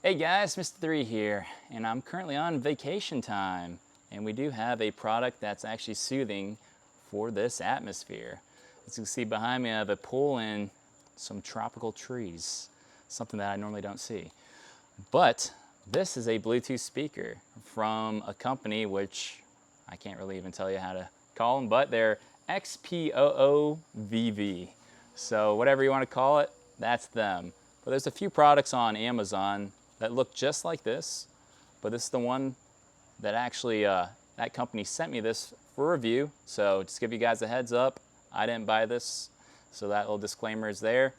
Hey guys, Mr.III here, and I'm currently on vacation time, and we do have a product that's actually soothing for this atmosphere. As you can see behind me, I have a pool and some tropical trees, something that I normally don't see. But this is a Bluetooth speaker from a company which I can't really even tell you how to call them, but they're Xpoovv. So whatever you want to call it, that's them. But there's a few products on Amazon that look just like this, but this is the one that actually that company sent me this for review. So just give you guys a heads up, I didn't buy this, so that little disclaimer is there.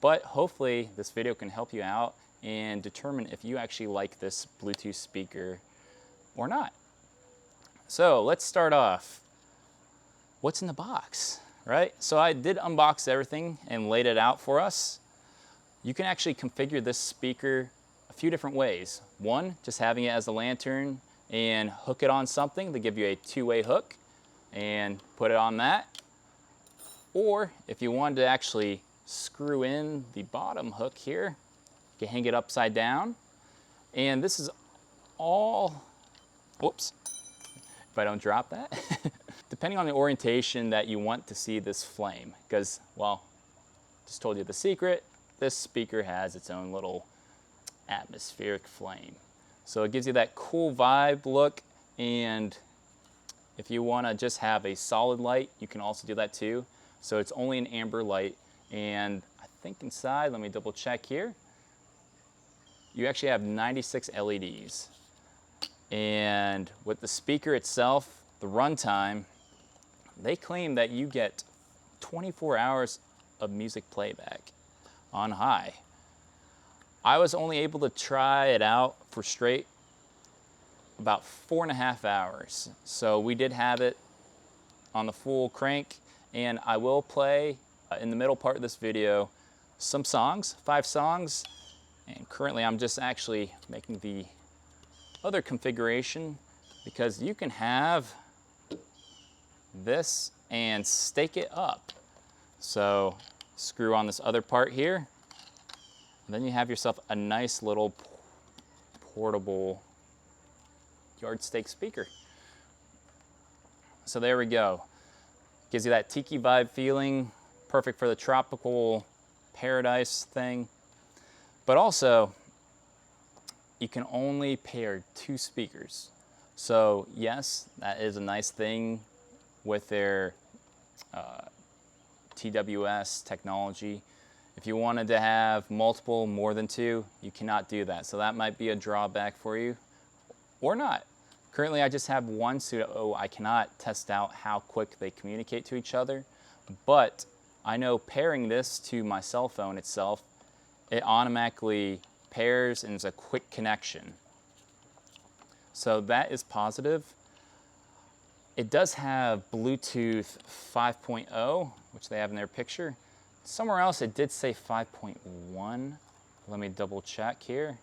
But hopefully this video can help you out and determine if you actually like this Bluetooth speaker or not. So let's start off. What's in the box, right? So I did unbox everything and laid it out for us. You can actually configure this speaker a few different ways. One, just having it as a lantern and hook it on something. They give you a two-way hook and put it on that. Or if you wanted to actually screw in the bottom hook here, you can hang it upside down. And this is all, whoops, if I don't drop that. Depending on the orientation that you want to see this flame, because, well, just told you the secret, this speaker has its own little atmospheric flame. So it gives you that cool vibe look, and if you want to just have a solid light, you can also do that too. So it's only an amber light, and I think inside, let me double check here, you actually have 96 LEDs. And with the speaker itself, the runtime, they claim that you get 24 hours of music playback on high. I was only able to try it out for straight about 4.5 hours. So we did have it on the full crank, and I will play in the middle part of this video some songs, 5 songs, and currently I'm just actually making the other configuration, because you can have this and stake it up. So screw on this other part here, and then you have yourself a nice little portable yardstick speaker. So there we go. Gives you that tiki vibe feeling, perfect for the tropical paradise thing. But also, you can only pair 2 speakers. So yes, that is a nice thing with their TWS technology. If you wanted to have multiple, more than 2, you cannot do that. So that might be a drawback for you, or not. Currently I just have one, so I cannot test out how quick they communicate to each other. But I know pairing this to my cell phone itself, it automatically pairs and it's a quick connection. So that is positive. It does have Bluetooth 5.0, which they have in their picture. Somewhere else it did say 5.1. Let me double check here.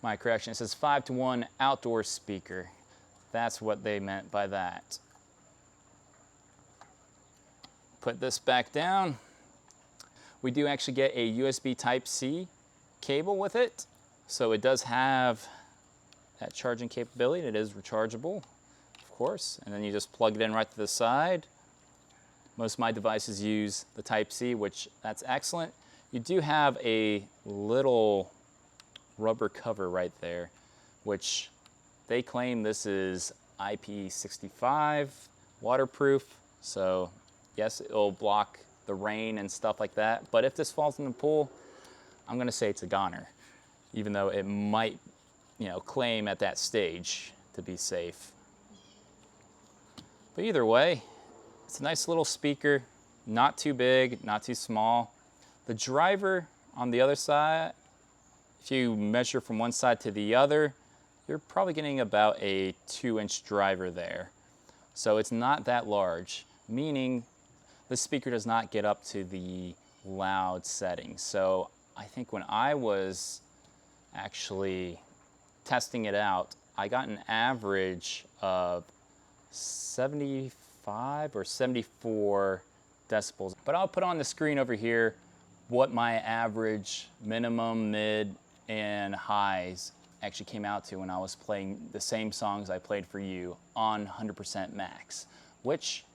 My correction, it says 5-to-1 outdoor speaker. That's what they meant by that. Put this back down. We do actually get a USB Type-C cable with it. So it does have that charging capability. It is rechargeable, of course. And then you just plug it in right to the side. Most of my devices use the Type-C, which that's excellent. You do have a little rubber cover right there, which they claim this is IP65 waterproof. So yes, it'll block the rain and stuff like that. But if this falls in the pool, I'm gonna say it's a goner, even though it might, claim at that stage to be safe. But either way, it's a nice little speaker, not too big, not too small. The driver on the other side, if you measure from one side to the other, you're probably getting about a 2-inch driver there. So it's not that large, meaning the speaker does not get up to the loud settings. So I think when I was actually testing it out, I got an average of 75 or 74 decibels. But I'll put on the screen over here what my average minimum, mid, and highs actually came out to when I was playing the same songs I played for you on 100% max, which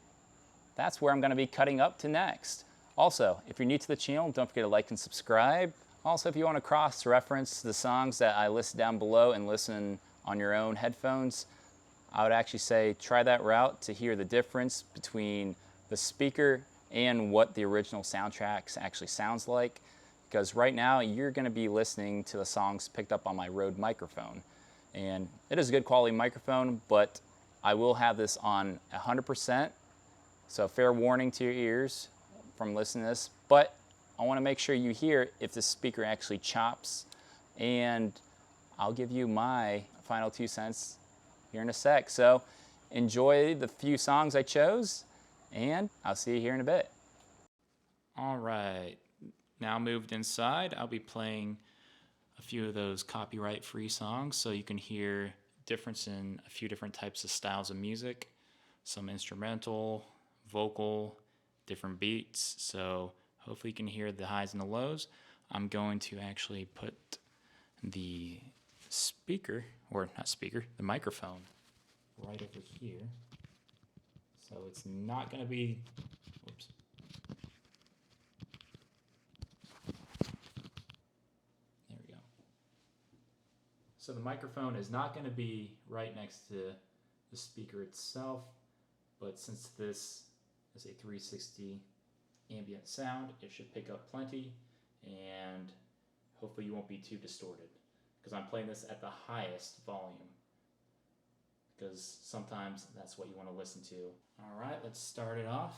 that's where I'm going to be cutting up to next. Also, if you're new to the channel, don't forget to like and subscribe. Also, if you want to cross-reference the songs that I list down below and listen on your own headphones, I would actually say try that route to hear the difference between the speaker and what the original soundtracks actually sounds like. Because right now you're going to be listening to the songs picked up on my Rode microphone. And it is a good quality microphone, but I will have this on 100%. So fair warning to your ears from listening to this. But I want to make sure you hear if the speaker actually chops. And I'll give you my final 2 cents here in a sec. So enjoy the few songs I chose, and I'll see you here in a bit. All right. Now moved inside, I'll be playing a few of those copyright-free songs so you can hear difference in a few different types of styles of music, some instrumental, vocal, different beats. So hopefully you can hear the highs and the lows. I'm going to actually put the speaker, or not speaker, the microphone right over here. So it's not going to be, whoops. There we go. So the microphone is not going to be right next to the speaker itself, but since this is a 360 ambient sound, it should pick up plenty, and hopefully you won't be too distorted, because I'm playing this at the highest volume, because sometimes that's what you want to listen to. All right, let's start it off.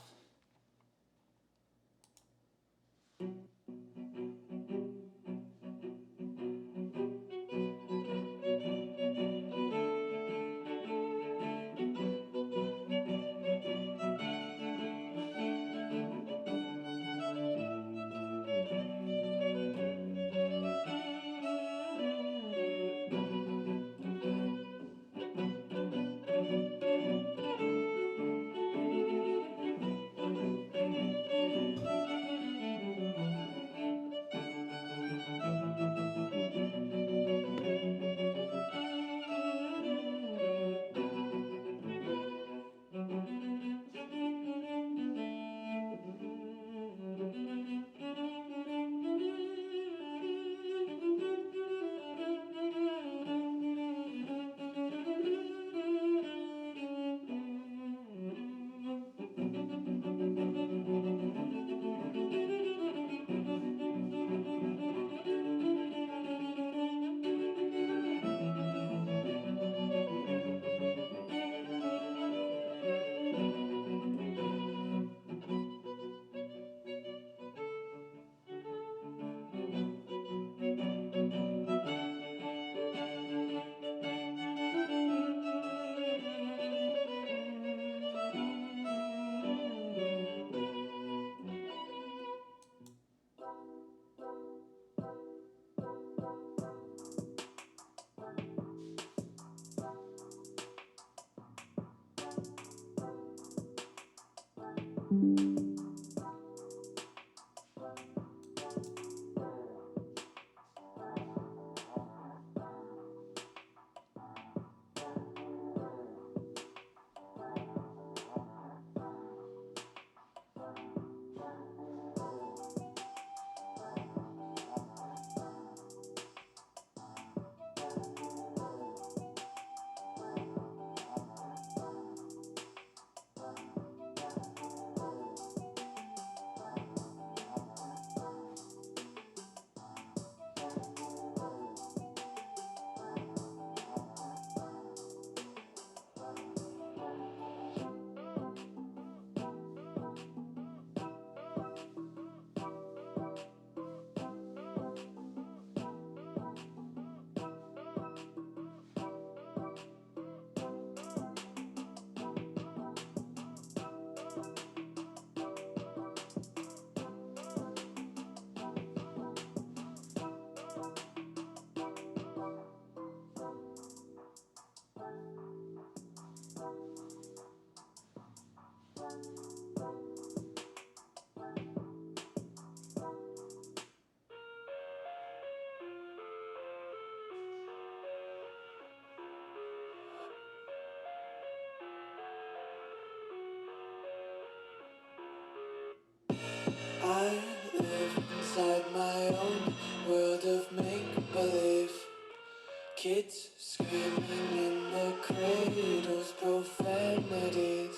Kids screaming in the cradles, profanities.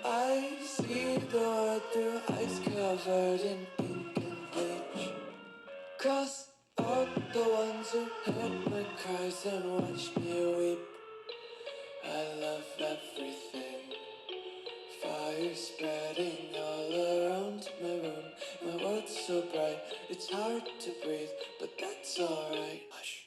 I see the world through ice covered in ink and bleach. Cross out the ones who heard my cries and watched me weep. I love everything. Fire spreading all around my room. My world's so bright, it's hard to breathe, but that's alright. Hush.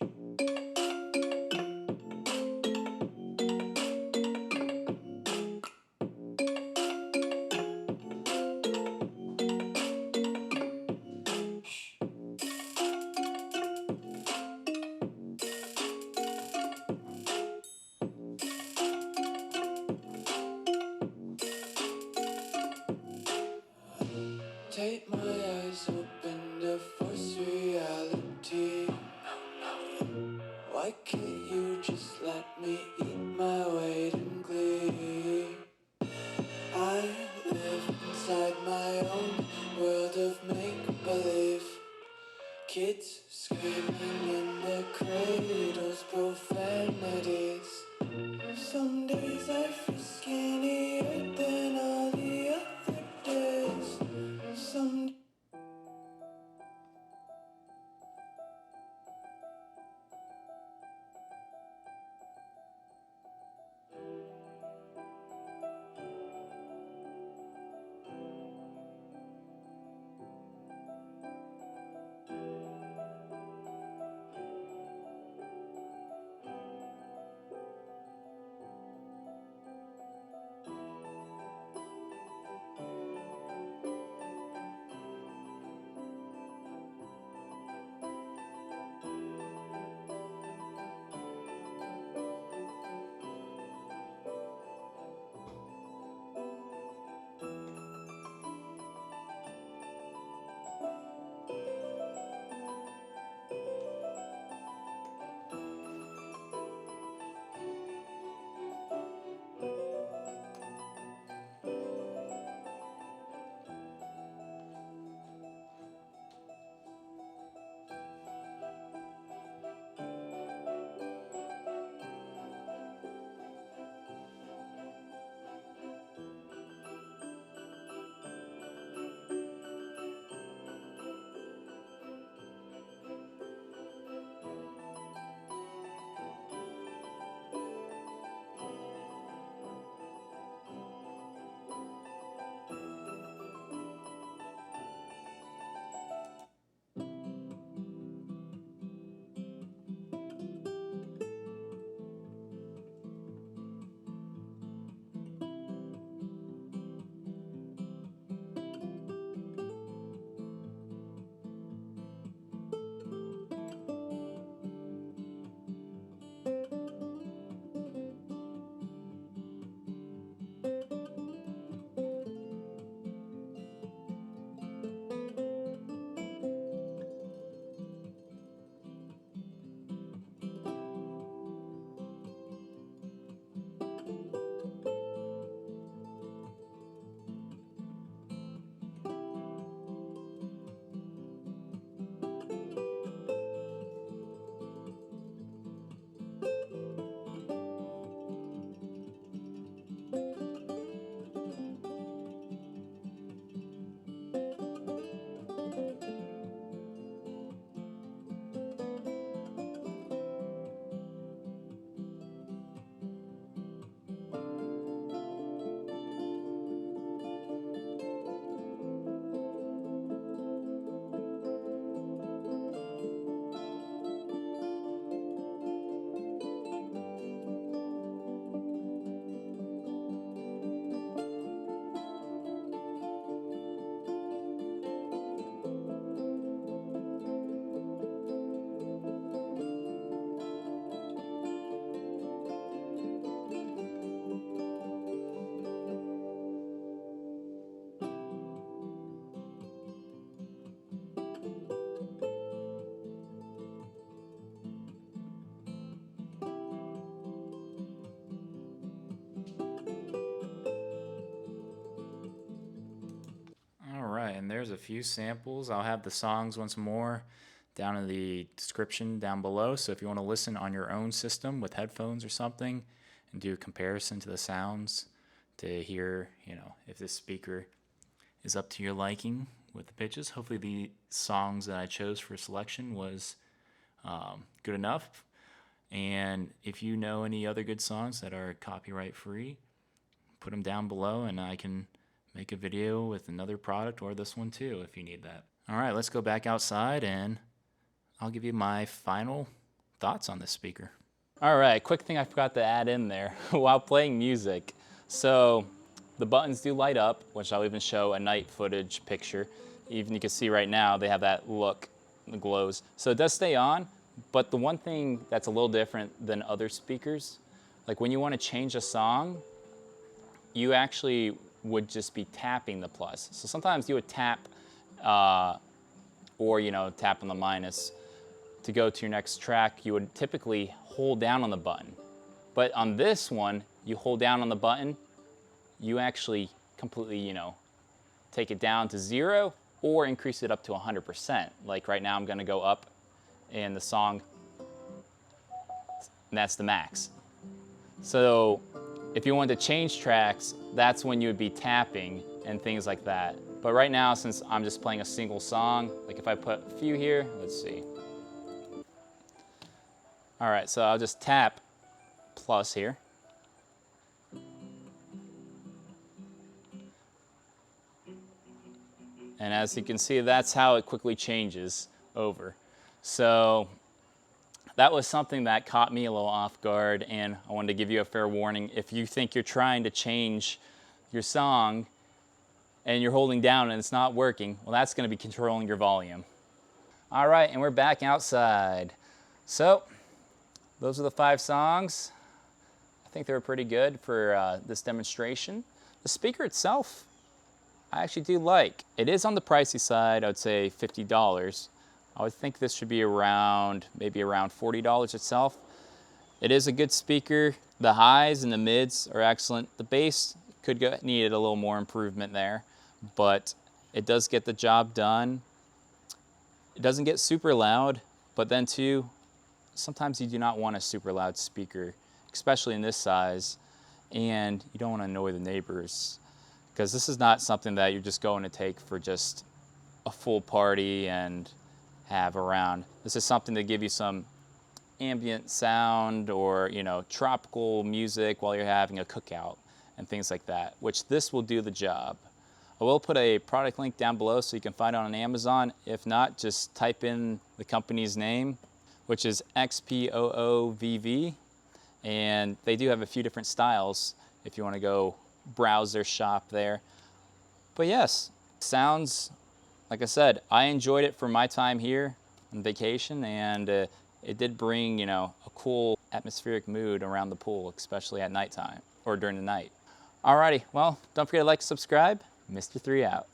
Take my eyes open to force reality. Why can't you just let me eat my weight in glee? I live inside my own world of make-believe. Kids screaming in the cradles, profanities. Some days I feel skinnier than all the other days. Some All right, and there's a few samples. I'll have the songs once more. down in the description down below. So if you want to listen on your own system with headphones or something and do a comparison to the sounds to hear, if this speaker is up to your liking with the pitches. Hopefully the songs that I chose for selection was good enough. And if you know any other good songs that are copyright free, put them down below and I can make a video with another product or this one too if you need that. All right, let's go back outside and I'll give you my final thoughts on this speaker. All right, quick thing I forgot to add in there while playing music. So the buttons do light up, which I'll even show a night footage picture. Even you can see right now they have that look, the glows. So it does stay on, but the one thing that's a little different than other speakers, like when you want to change a song, you actually would just be tapping the plus. So sometimes you would tap or tap on the minus to go to your next track. You would typically hold down on the button. But on this one, you hold down on the button, you actually completely, take it down to 0 or increase it up to 100%. Like right now I'm gonna go up in the song, and that's the max. So if you wanted to change tracks, that's when you would be tapping and things like that. But right now, since I'm just playing a single song, like if I put a few here, let's see. All right, so I'll just tap plus here. And as you can see, that's how it quickly changes over. So that was something that caught me a little off guard, and I wanted to give you a fair warning. If you think you're trying to change your song and you're holding down and it's not working, well, that's going to be controlling your volume. All right, and we're back outside. So those are the 5 songs. I think they were pretty good for this demonstration. The speaker itself, I actually do like. It is on the pricey side, I would say $50. I would think this should be maybe around $40 itself. It is a good speaker. The highs and the mids are excellent. The bass could need a little more improvement there, but it does get the job done. It doesn't get super loud, but then too, sometimes you do not want a super loud speaker, especially in this size, and you don't want to annoy the neighbors, because this is not something that you're just going to take for just a full party and have around. This is something to give you some ambient sound or tropical music while you're having a cookout and things like that, which this will do the job. I will put a product link down below so you can find it on Amazon. If not, just type in the company's name, which is Xpoovv, and they do have a few different styles if you want to go browse their shop there. But yes, sounds, like I said, I enjoyed it for my time here on vacation, and it did bring, a cool atmospheric mood around the pool, especially at nighttime or during the night. Alrighty, well, don't forget to like, subscribe. Mr.III out.